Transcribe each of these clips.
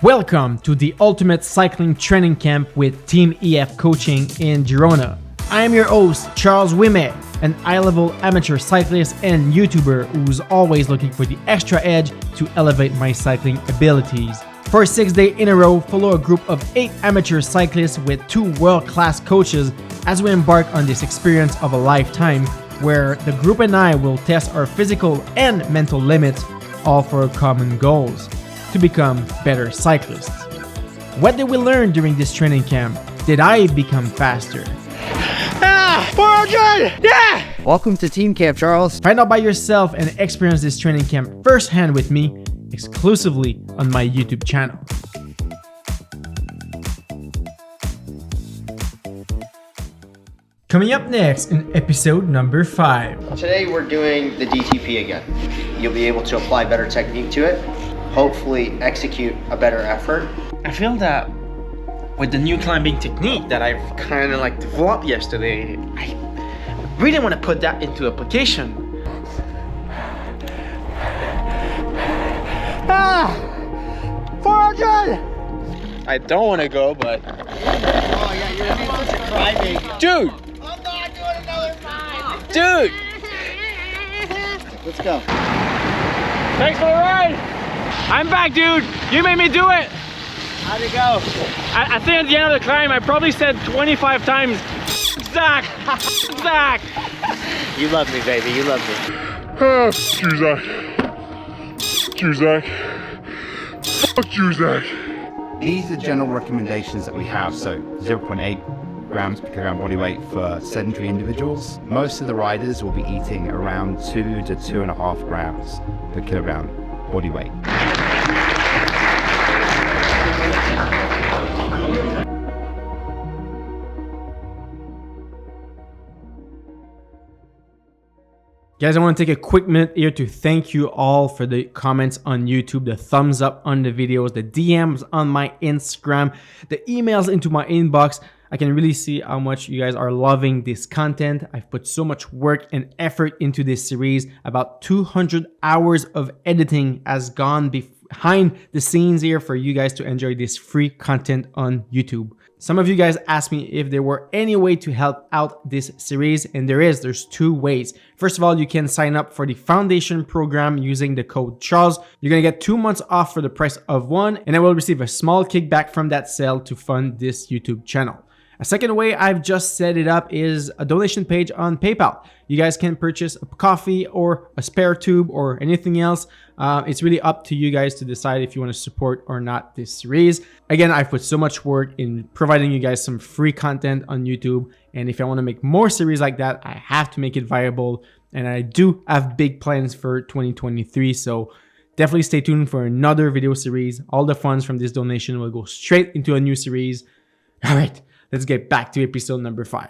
Welcome to the Ultimate Cycling Training Camp with Team EF Coaching in Girona. I am your host, Charles Wimet, an high-level amateur cyclist and YouTuber who's always looking for the extra edge to elevate my cycling abilities. For 6 days in a row, follow a group of 8 amateur cyclists with 2 world-class coaches as we embark on this experience of a lifetime where the group and I will test our physical and mental limits, all for common goals, to become better cyclists. What did we learn during this training camp? Did I become faster? 400! Yeah! Welcome to Team Camp, Charles. Find out by yourself and experience this training camp firsthand with me, exclusively on my YouTube channel. Coming up next in episode number 5. Today we're doing the DTP again. You'll be able to apply better technique to it, hopefully execute a better effort. I feel that with the new climbing technique that I've kind of like developed yesterday, I really want to put that into application. 400! I don't want to go, but Oh yeah, you're gonna be such a crybaby. dude, I'm not doing another 5! dude, Let's go. thanks for the ride. I'm back, dude. You made me do it. How'd it go? I think at the end of the climb, I probably said 25 times, Zach, Zach. You love me, baby. You love me. Fuck you, Zach. Fuck you, Zach. These are general recommendations that we have. So 0.8 grams per kilogram body weight for sedentary individuals. Most of the riders will be eating around 2 to 2.5 grams per kilogram body weight. Guys, I want to take a quick minute here to thank you all for the comments on YouTube, the thumbs up on the videos, the DMs on my Instagram, the emails into my inbox. I can really see how much you guys are loving this content. I've put so much work and effort into this series. About 200 hours of editing has gone behind the scenes here for you guys to enjoy this free content on YouTube. Some of you guys asked me if there were any way to help out this series, and there's 2 ways. First of all, you can sign up for the foundation program using the code Charles. You're gonna get 2 months off for the price of 1, and I will receive a small kickback from that sale to fund this YouTube channel. A second way I've just set it up is a donation page on PayPal. You guys can purchase a coffee or a spare tube or anything else. It's really up to you guys to decide if you want to support or not this series. Again, I've put so much work in providing you guys some free content on YouTube. And if I want to make more series like that, I have to make it viable. And I do have big plans for 2023. So definitely stay tuned for another video series. All the funds from this donation will go straight into a new series. All right. Let's get back to episode number 5.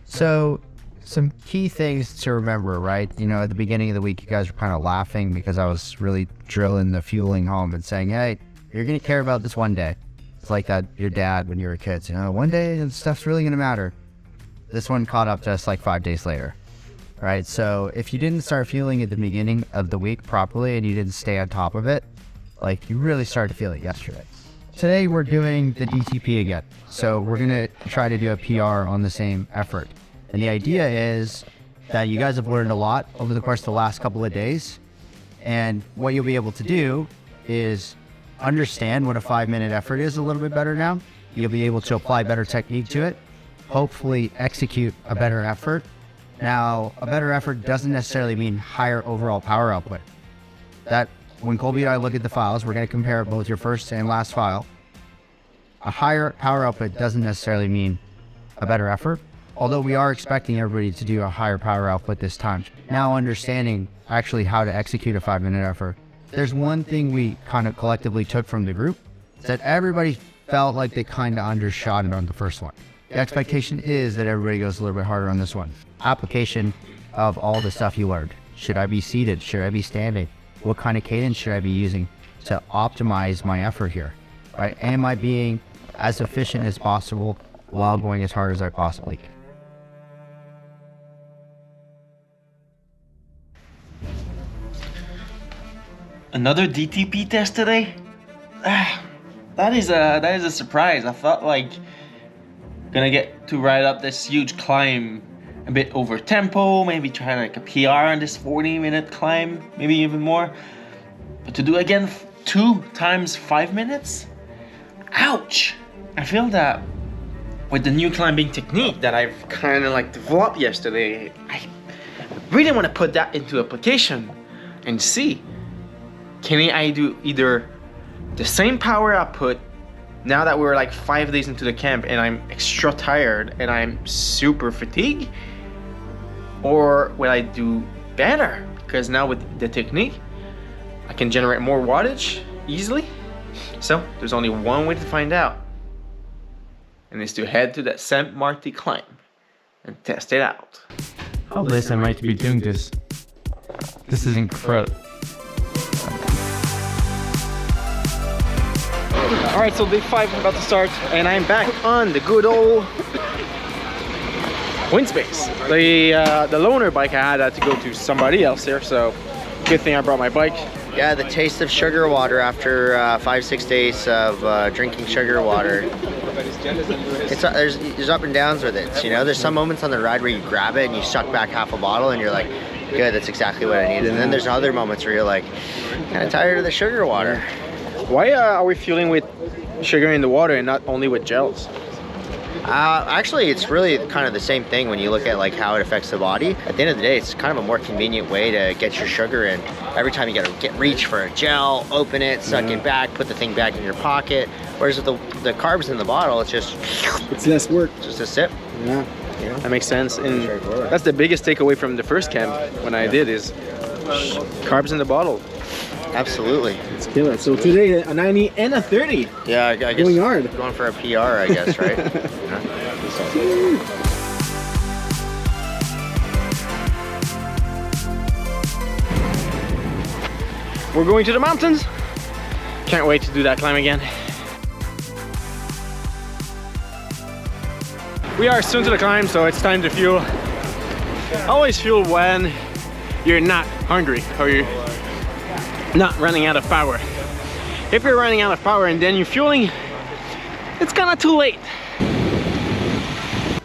So some key things to remember, right? You know, at the beginning of the week, you guys were kind of laughing because I was really drilling the fueling home and saying, hey, you're going to care about this one day. It's like that your dad when you were kids, you know, one day and stuff's really going to matter. This one caught up to us like 5 days later. Right, so if you didn't start fueling at the beginning of the week properly and you didn't stay on top of it, like you really started to feel it yesterday. Today we're doing the DTP again. So we're gonna try to do a PR on the same effort. And the idea is that you guys have learned a lot over the course of the last couple of days. And what you'll be able to do is understand what a 5-minute effort is a little bit better now. You'll be able to apply better technique to it, hopefully execute a better effort. Now, a better effort doesn't necessarily mean higher overall power output. That, when Colby and I look at the files, we're going to compare both your first and last file. A higher power output doesn't necessarily mean a better effort, although we are expecting everybody to do a higher power output this time. Now understanding actually how to execute a 5-minute effort, there's one thing we kind of collectively took from the group, is that everybody felt like they kind of undershot it on the first one. The expectation is that everybody goes a little bit harder on this one. Application of all the stuff you learned. Should I be seated? Should I be standing? What kind of cadence should I be using to optimize my effort here? Right? Am I being as efficient as possible while going as hard as I possibly can? Another DTP test today? That is a surprise. I thought like gonna get to ride up this huge climb a bit over tempo, maybe try like a PR on this 40-minute climb, maybe even more. But to do again 2 times 5 minutes? Ouch! I feel that with the new climbing technique that I've kind of like developed yesterday, I really want to put that into application and see, can I do either the same power output now that we're like 5 days into the camp and I'm extra tired and I'm super fatigued, or will I do better? Because now with the technique, I can generate more wattage easily. So there's only one way to find out, and it's to head to that Saint Marty climb and test it out. How blessed am I to be doing this? This is incredible. All right, so day 5 about to start, and I'm back on the good old wind space. The loaner bike I had to go to somebody else here, so good thing I brought my bike. Yeah, the taste of sugar water after 5-6 days of drinking sugar water. It's there's up and downs with it. You know, there's some moments on the ride where you grab it and you suck back half a bottle and you're like, good, that's exactly what I need. And then there's other moments where you're like, kind of tired of the sugar water. Why are we fueling with sugar in the water and not only with gels? Actually, it's really kind of the same thing when you look at like how it affects the body. At the end of the day, it's kind of a more convenient way to get your sugar in. Every time you gotta reach for a gel, open it, suck it back, put the thing back in your pocket. Whereas with the carbs in the bottle, it's just, It's less work. just a sip. Yeah, You know? that makes sense. And that's the biggest takeaway from the first camp when I did is carbs in the bottle. Absolutely. It's killer. So today a 90 and a 30. Yeah, I guess Going hard. Going for a PR, I guess, right? We're going to the mountains. Can't wait to do that climb again. We are soon to the climb, so it's time to fuel. Always fuel when you're not hungry or you're not running out of power. If you're running out of power and then you're fueling, it's kind of too late.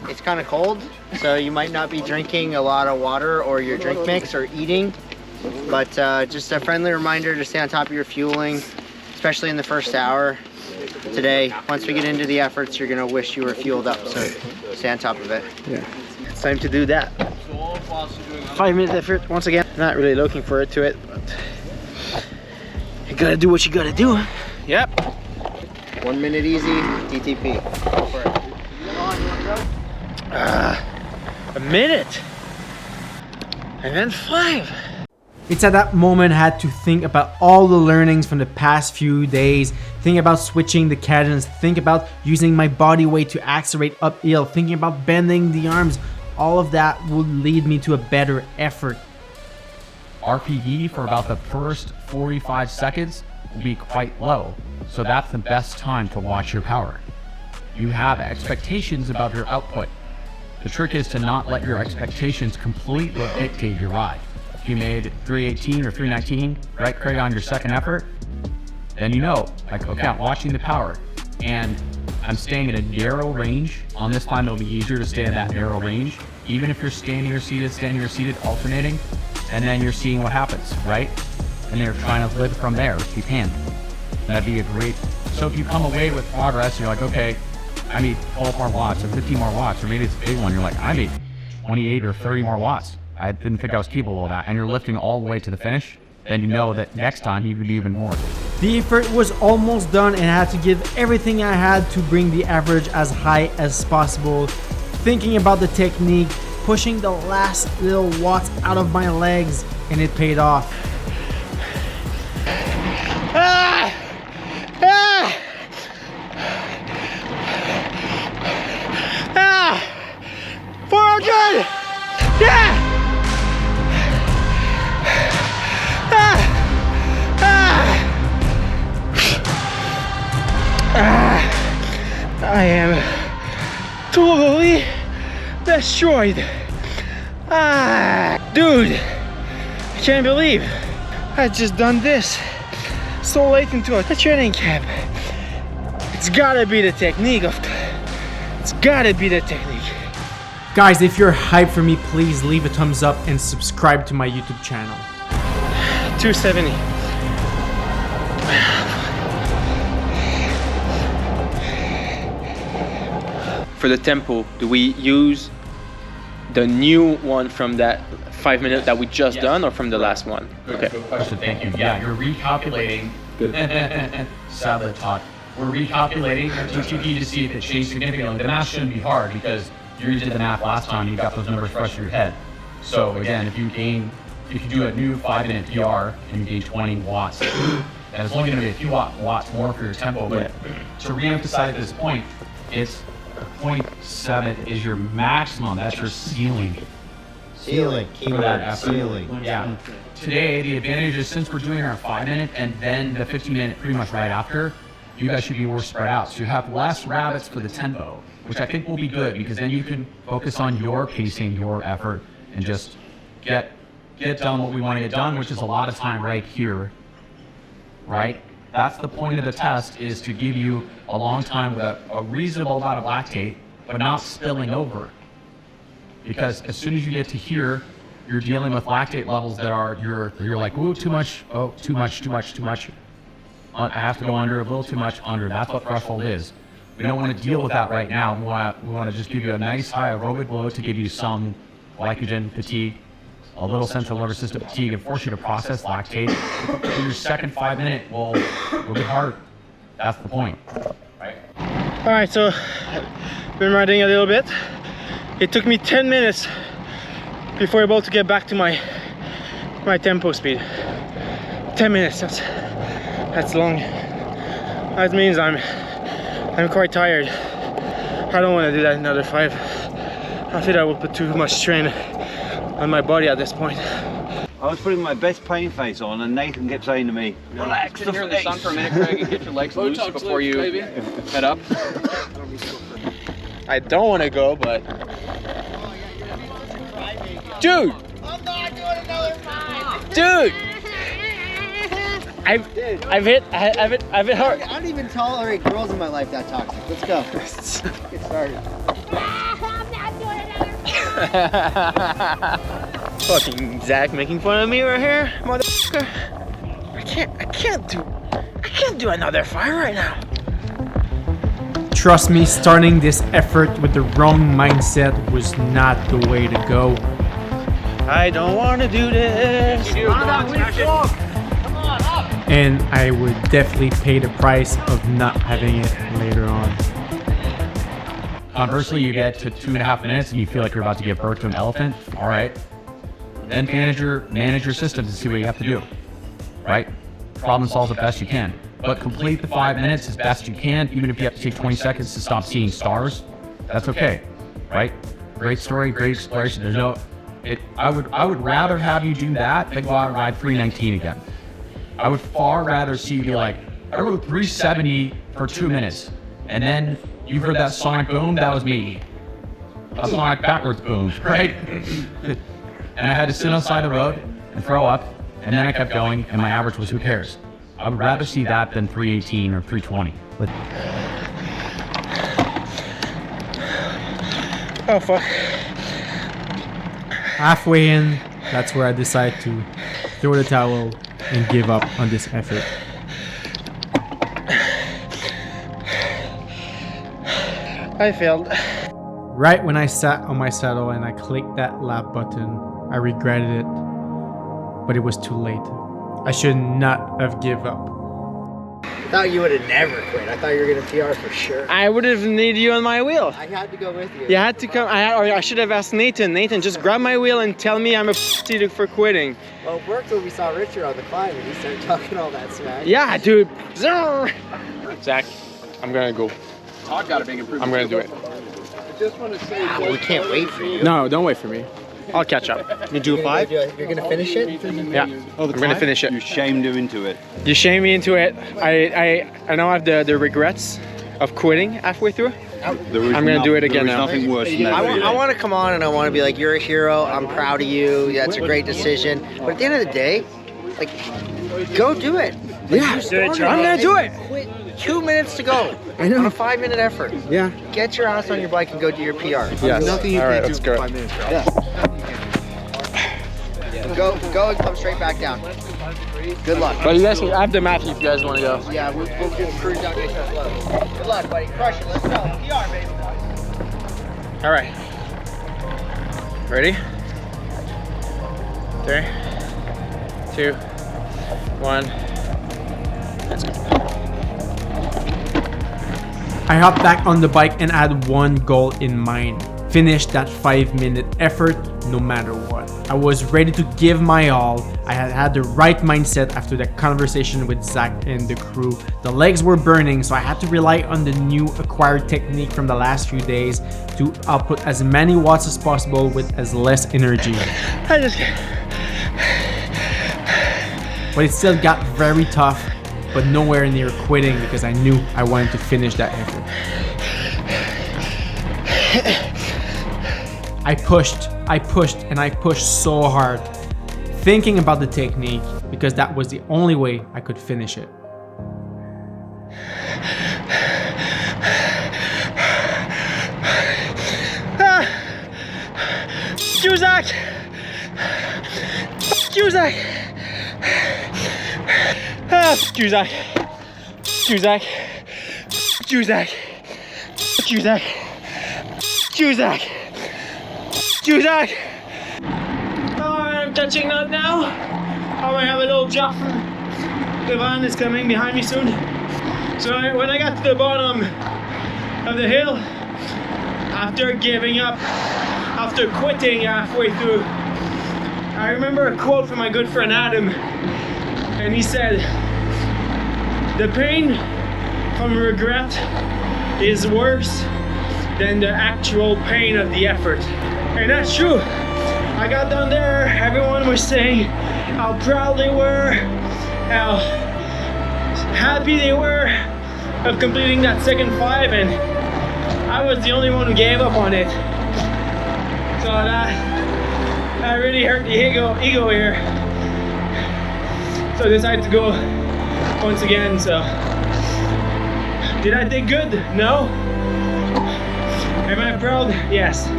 It's kind of cold, so you might not be drinking a lot of water or your drink mix or eating. But just a friendly reminder to stay on top of your fueling, especially in the first hour. Today, once we get into the efforts, you're gonna wish you were fueled up, so stay on top of it. Yeah, it's time to do that. 5-minute effort, once again. Not really looking forward to it, but you gotta do what you gotta do. Yep. 1 minute easy, DTP. Go for it. A minute, and then 5. It's at that moment I had to think about all the learnings from the past few days, think about switching the cadence, think about using my body weight to accelerate uphill, thinking about bending the arms. All of that would lead me to a better effort. RPE for about the first 45 seconds will be quite low, so that's the best time to watch your power. You have expectations about your output. The trick is to not let your expectations completely dictate your ride. If you made 318 or 319, right, Craig, on your second effort, then you know, like, okay, I'm watching the power, and I'm staying in a narrow range. On this climb, it'll be easier to stay in that narrow range, even if you're standing or seated, alternating, and then you're seeing what happens, right? And you're trying to live from there if you can. That'd be a great, so if you come away with progress, you're like, okay, I need 12 more watts or 15 more watts, or maybe it's a big one, you're like, I need 28 or 30 more watts. I didn't think I was capable of that, and you're lifting all the way to the finish, then you know that next time you can do even more. The effort was almost done and I had to give everything I had to bring the average as high as possible. Thinking about the technique, pushing the last little watts out of my legs, and it paid off. Ah! Ah! Ah! 400! Yeah! Ah! Ah! Ah! I am totally destroyed. Ah! Dude, I can't believe I just done this. so late into a training camp. It's gotta be the technique of. It's gotta be the technique. Guys, if you're hyped for me, please leave a thumbs up and subscribe to my YouTube channel. 270. For the tempo, do we use the new one from that 5 minute that we just done, or from the last one? Good question, thank you. Yeah, you're recalculating. Sadly taught. We're recalculating TTP to see if it changed significantly. The math shouldn't be hard because you did the math last time, you got those numbers fresh in your head. So again, if you do a new 5 minute PR and you gain 20 watts, and it's only gonna be a few watts more for your tempo, but to re-emphasize this point, it's 0.7 is your maximum, that's your ceiling. Ceiling, keyword, ceiling. Yeah. Today, the advantage is since we're doing our 5 minute and then the 15 minute pretty much right after, you guys should be more spread out. So you have less rabbits for the tempo, which I think will be good because then you can focus on your pacing, your effort, and just get done what we want to get done, which is a lot of time right here, right? That's the point of the test, is to give you a long time with a reasonable amount of lactate, but not spilling over. Because as soon as you get to here, you're dealing with lactate levels that are, you're like, ooh, too much, oh, too much. I have to go under, a little too much under. That's what threshold is. We don't want to deal with that right now. We want to just give you a nice high aerobic load to give you some glycogen fatigue, a little central nervous system fatigue, and force you to process lactate. Your second 5 minute will be hard. That's the point, right? All right, so been riding a little bit. It took me 10 minutes before I'm able to get back to my tempo speed. 10 minutes. That's long. That means I'm quite tired. I don't want to do that another 5. I think I will put too much strain on my body at this point. I was putting my best pain face on and Nathan kept saying to me, relax the Sit here in the sun for a minute, Craig, and get your legs loose before you head up. I don't want to go, but... Dude! I'm not doing another 5. Dude! I've hit hard. I don't even tolerate girls in my life that toxic. Let's go. Get started. I'm not doing another 5. Fucking Zach making fun of me right here, motherfucker. I can't do another 5 right now. Trust me, starting this effort with the wrong mindset was not the way to go. I don't want to do this. And I would definitely pay the price of not having it later on. Conversely, you get to 2.5 minutes and you feel like you're about to give birth to an elephant. All right. Then manage your systems and see what you have to do. Right? Problem solve the best you can. But complete the 5 minutes as best you can, even if you have to take 20 seconds to stop seeing stars. That's okay. Right? Great story, great exploration. There's no I would rather have you do that than go out and ride 319 again. I would far rather see you be like, I rode 370 for 2 minutes, and then you heard that sonic boom, that was me. A sonic backwards boom, right? And I had to sit on the side of the road and throw up, and then I kept going, and my average was who cares? I would rather see that than 318 or 320. But Oh fuck. Halfway in, that's where I decide to throw the towel and give up on this effort. I failed. Right when I sat on my saddle and I clicked that lap button, I regretted it, but it was too late. I should not have given up. I thought you would have never quit. I thought you were gonna PR for sure. I would have needed you on my wheel. I had to go with you. You had to come. I should have asked Nathan. Nathan, just grab my wheel and tell me I'm a pussy for quitting. Well, it worked when we saw Richard on the climb and he started talking all that smack. Yeah, dude. Zach, I'm gonna go. Todd got a big improvement. I'm gonna do it. We can't wait for you. No, don't wait for me. I'll catch up. You do a 5? You're gonna finish it? Yeah. I'm gonna finish it. You shamed him into it. You shamed me into it. I now have the regrets of quitting halfway through. I'm gonna do it again now. There's nothing worse than that. I want to come on and I want to be like, you're a hero. I'm proud of you. That's a great decision. But at the end of the day, like, go do it. Yeah, I'm gonna do it. Quit 2 minutes to go. I know. On a 5-minute effort. Yeah. Get your ass on your bike and go do your PR. Yes. Nothing you All right, can let's do go. for 5 minutes, bro. Yeah. Go and come straight back down. Good luck. But you guys can, I have the map if you guys want to go. Yeah, we'll just cruise down to slow. Good luck, buddy. Crush it. Let's go. PR, baby. All right. Ready? 3, 2, 1. Let's go. I hopped back on the bike and had one goal in mind. Finish that 5-minute effort no matter what. I was ready to give my all. I had had the right mindset after the conversation with Zach and the crew. The legs were burning, so I had to rely on the new acquired technique from the last few days to output as many watts as possible with as less energy. But it still got very tough, but nowhere near quitting because I knew I wanted to finish that effort. I pushed, and I pushed so hard, thinking about the technique because that was the only way I could finish it. You, Zach! You, Zach! You, Zach! You, Zach! You, Zach! You, Zach! You, Zach! You, Zach! I'm touching that now. I might have a little drop. The van is coming behind me soon. So when I got to the bottom of the hill, after giving up, after quitting halfway through, I remember a quote from my good friend Adam, and he said, "The pain from regret is worse than the actual pain of the effort." And that's true. I got down there, everyone was saying how proud they were, how happy they were of completing that second 5, and I was the only one who gave up on it. So that really hurt the ego here. So I decided to go once again. So did I did good? No. Am I proud? Yes.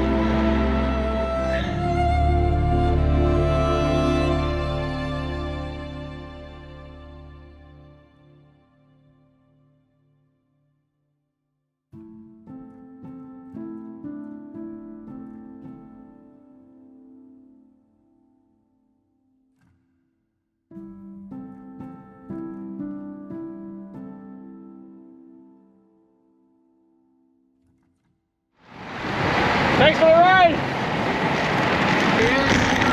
Thanks for the ride!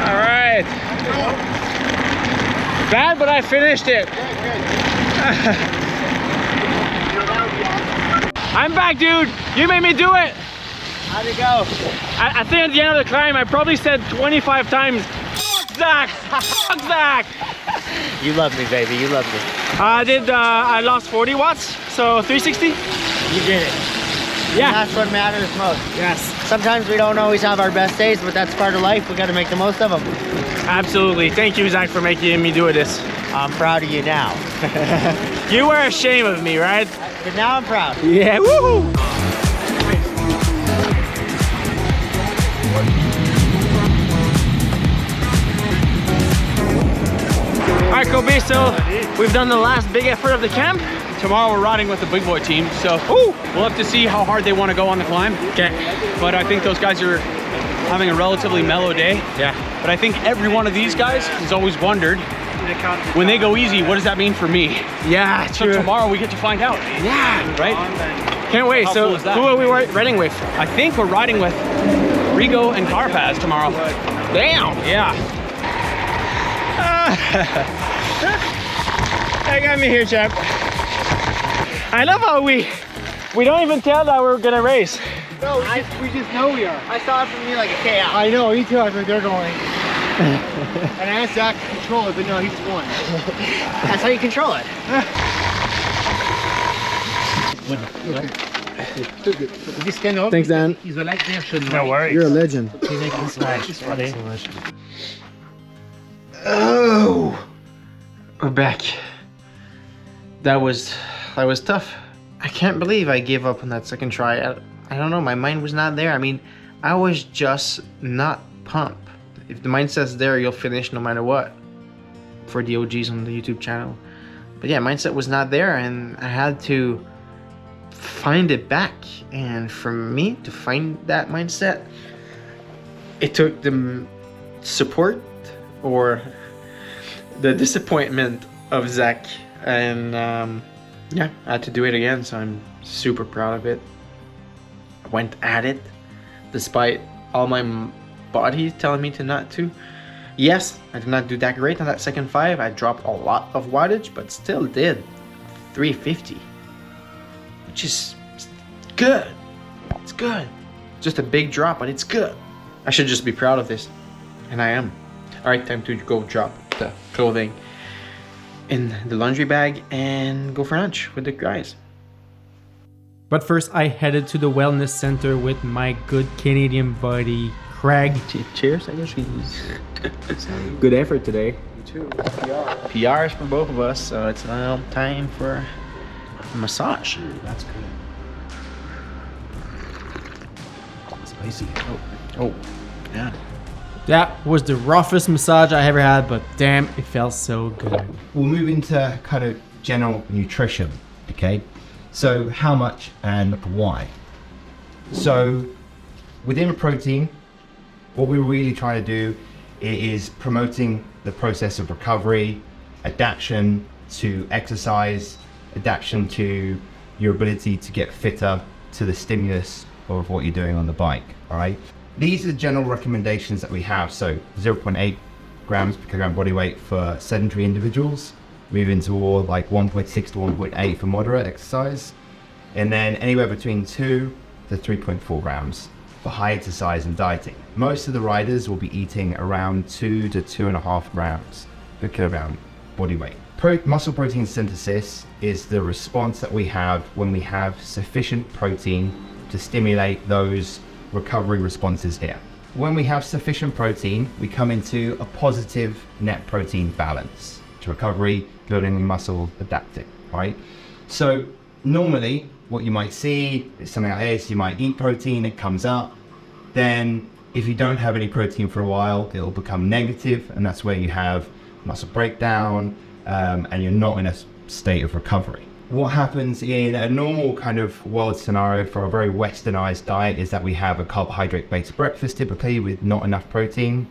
Alright. Bad, but I finished it. I'm back, dude. You made me do it. How'd it go? I think at the end of the climb, I probably said 25 times, "Fuck Zach! Fuck Zach!" You love me, baby. You love me. I lost 40 watts, so 360. You did it. Yeah. And that's what matters most. Yes. Sometimes we don't always have our best days, but that's part of life. We got to make the most of them. Absolutely. Thank you, Zach, for making me do this. I'm proud of you now. You were ashamed of me, right? But now I'm proud. Yeah. Woohoo! Alright, Kobe, so we've done the last big effort of the camp. Tomorrow we're riding with the big boy team, so we'll have to see how hard they want to go on the climb. Okay. But I think those guys are having a relatively mellow day. Yeah. But I think every one of these guys has always wondered, when they go easy, what does that mean for me? Yeah, So true. tomorrow we get to find out. Yeah. Right? Can't wait. How So cool is that? who are we riding with? I think we're riding with Rigo and Carpaz tomorrow. Damn. Yeah. They got me here, chap. I love how we don't even tell that we're gonna race. No, we just know we are. I saw it from you like a chaos. I know, me too. I was like, they're going. And I asked Zach to control it, but no, he's going. That's how you control it. Thanks, Dan. No worries. You're a legend. Oh, we're back. that was tough. I can't believe I gave up on that second try. I don't know, my mind was not there. I mean, I was just not pumped. If the mindset's there, you'll finish no matter what, for the OGs on the YouTube channel. But yeah, mindset was not there, and I had to find it back. And for me to find that mindset, it took the support or the disappointment of Zach, and yeah, I had to do it again, so I'm super proud of it. I went at it despite all my body telling me to not to. Yes, I did not do that great on that second 5. I dropped a lot of wattage, but still did 350, which is good. It's good. Just a big drop, but it's good. I should just be proud of this, and I am. All right, time to go drop the clothing in the laundry bag and go for lunch with the guys. But first, I headed to the wellness center with my good Canadian buddy, Craig. Cheers, I guess. Good effort today. You too. PRs for both of us, so it's now time for a massage. That's good. Spicy. Oh, yeah. That was the roughest massage I ever had, but damn, it felt so good. We'll move into kind of general nutrition, okay? So how much and why? So within protein, what we're really trying to do is promoting the process of recovery, adaptation to exercise, adaptation to your ability to get fitter to the stimulus of what you're doing on the bike, all right? These are the general recommendations that we have. So 0.8 grams per kilogram body weight for sedentary individuals, moving toward like 1.6 to 1.8 for moderate exercise, and then anywhere between 2 to 3.4 grams for high exercise and dieting. Most of the riders will be eating around 2 to 2.5 grams per kilogram body weight. Muscle protein synthesis is the response that we have when we have sufficient protein to stimulate those recovery responses here. When we have sufficient protein, we come into a positive net protein balance to recovery, building muscle, adapting, right? So normally what you might see is something like this. You might eat protein, it comes up. Then if you don't have any protein for a while, it'll become negative, and that's where you have muscle breakdown, and you're not in a state of recovery. What happens in a normal kind of world scenario for a very westernized diet is that we have a carbohydrate-based breakfast typically with not enough protein,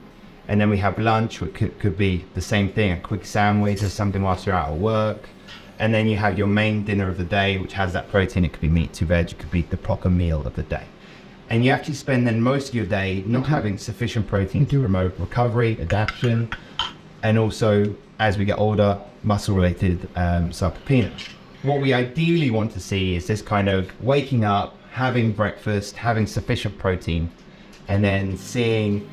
and then we have lunch, which could be the same thing, a quick sandwich or something whilst you're out of work, and then you have your main dinner of the day, which has that protein. It could be meat to veg, it could be the proper meal of the day, and you actually spend then most of your day not having sufficient protein to promote recovery, adaptation, and also as we get older, muscle-related sarcopenia. What we ideally want to see is this kind of waking up, having breakfast, having sufficient protein, and then seeing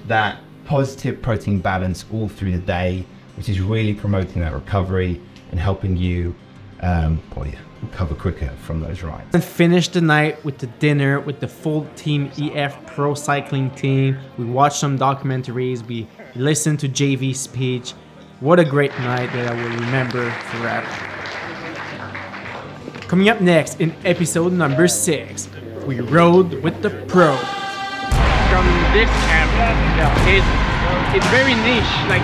that positive protein balance all through the day, which is really promoting that recovery and helping you recover quicker from those rides. And finish the night with the dinner with the full Team EF Pro Cycling team. We watched some documentaries, we listened to JV's speech. What a great night that I will remember forever. Coming up next in episode number 6, we rode with the pros. From this camera, it's very niche. Like